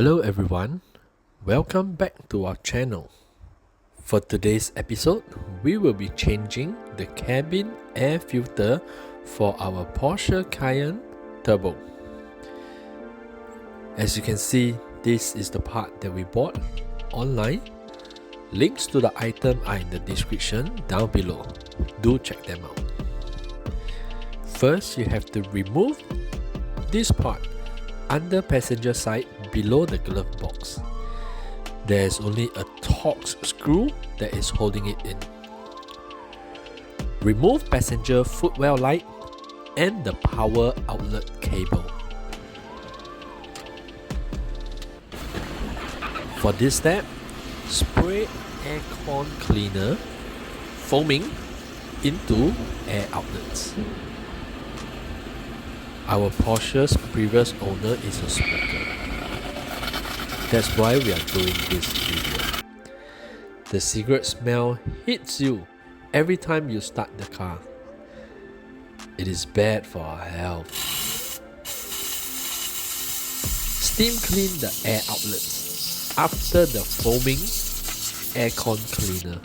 Hello everyone, welcome back to our channel. For today's episode, we will be changing the cabin air filter for our Porsche Cayenne Turbo. As you can see, this is the part that we bought online. Links to the item are in the description down below. Do check them out. First, you have to remove this part under passenger side below the glove box. There is only a Torx screw that is holding it in. Remove passenger footwell light and the power outlet cable. For this step, spray aircon cleaner foaming into air outlets. Our Porsche's previous owner is a smoker. That's why we are doing this video. The cigarette smell hits you every time you start the car. It is bad for our health. Steam clean the air outlets after the foaming aircon cleaner.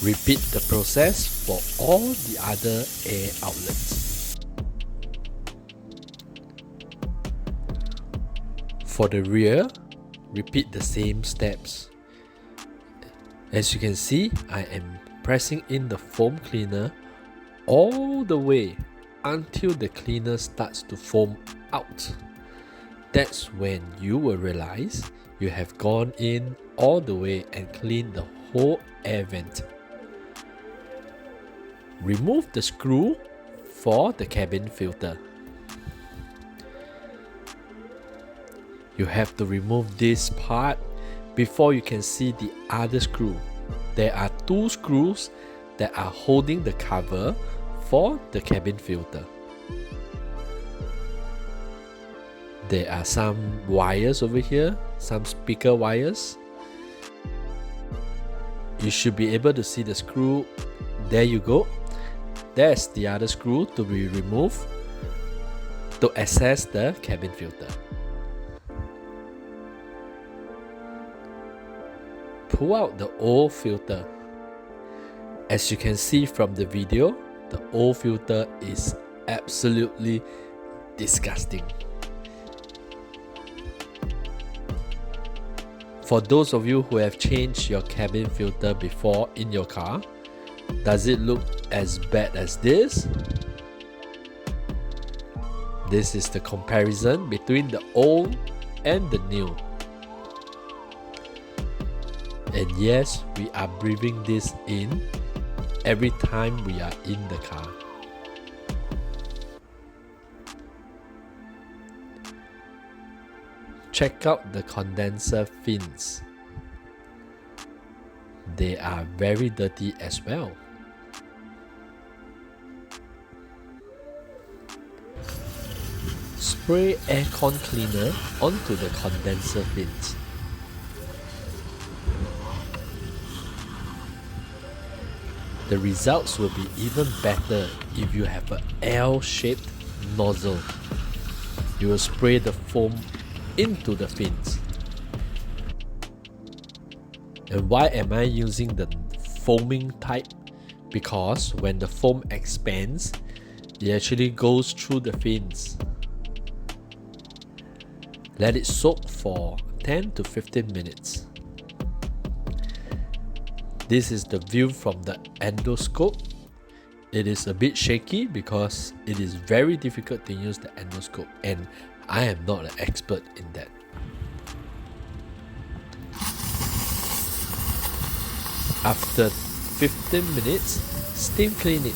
Repeat the process for all the other air outlets. For the rear, repeat the same steps. As you can see, I am pressing in the foam cleaner all the way until the cleaner starts to foam out. That's when you will realize you have gone in all the way and cleaned the whole air vent. Remove the screw for the cabin filter. You have to remove this part before you can see the other screw. There are two screws that are holding the cover for the cabin filter. There are some wires over here, some speaker wires. You should be able to see the screw. There you go. There's the other screw to be removed to access the cabin filter. Pull out the old filter. As you can see from the video, the old filter is absolutely disgusting. For those of you who have changed your cabin filter before in your car, does it look as bad as this? This is the comparison between the old and the new. And yes, we are breathing this in every time we are in the car. Check out the condenser fins. They are very dirty as well. Spray aircon cleaner onto the condenser fins. The results will be even better if you have an L-shaped nozzle. You will spray the foam into the fins. And why am I using the foaming type? Because when the foam expands, it actually goes through the fins. Let it soak for 10 to 15 minutes. This is the view from the endoscope. It is a bit shaky because it is very difficult to use the endoscope, and I am not an expert in that. After 15 minutes, steam clean it.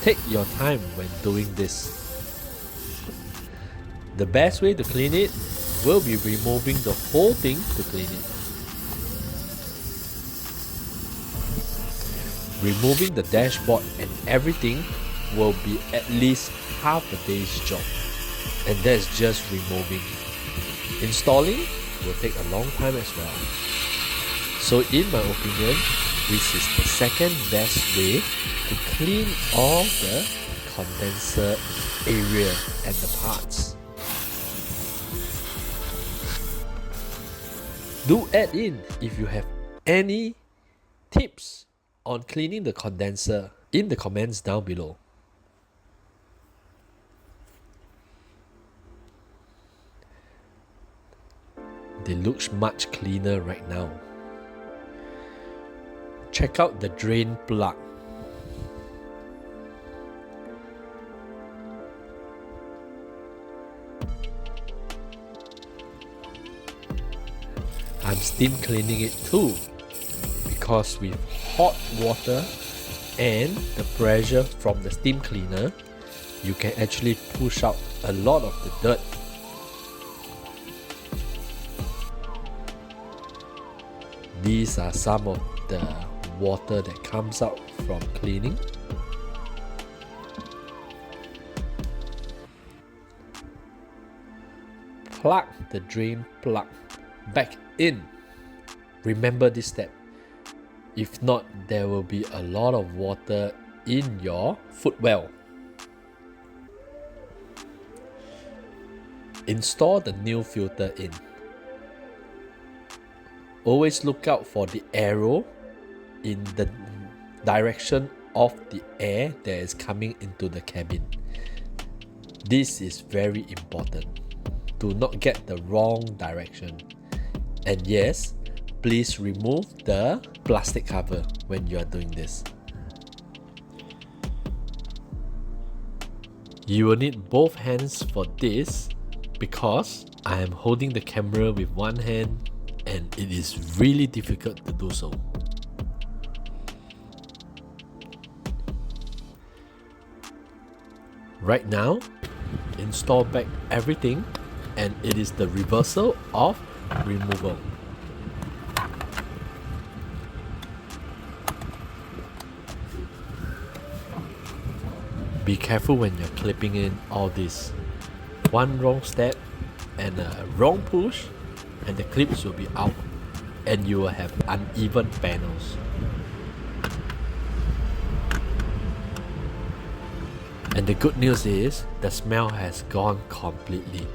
Take your time when doing this. The best way to clean it will be removing the whole thing to clean it. Removing the dashboard and everything will be at least half a day's job. And that's just removing. Installing will take a long time as well. So in my opinion, which is the second best way to clean all the condenser area and the parts. Do add in if you have any tips on cleaning the condenser in the comments down below. They look much cleaner right now. Check out the drain plug. I'm steam cleaning it too, because with hot water and the pressure from the steam cleaner, you can actually push out a lot of the dirt. These are some of the water that comes out from cleaning. Plug the drain plug back in. Remember this step. If not, there will be a lot of water in your footwell. Install the new filter in. Always look out for the arrow in the direction of the air that is coming into the cabin. This is very important. Do not get the wrong direction. And yes, please remove the plastic cover when you are doing this. You will need both hands for this because I am holding the camera with one hand and it is really difficult to do so. Right now, install back everything and it is the reversal of removal. Be careful when you're clipping in all this. One wrong step and a wrong push and the clips will be out and you will have uneven panels. And the good news is the smell has gone completely.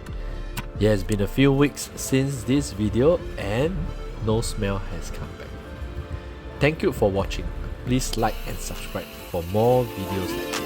It has been a few weeks since this video and no smell has come back. Thank you for watching. Please like and subscribe for more videos like this.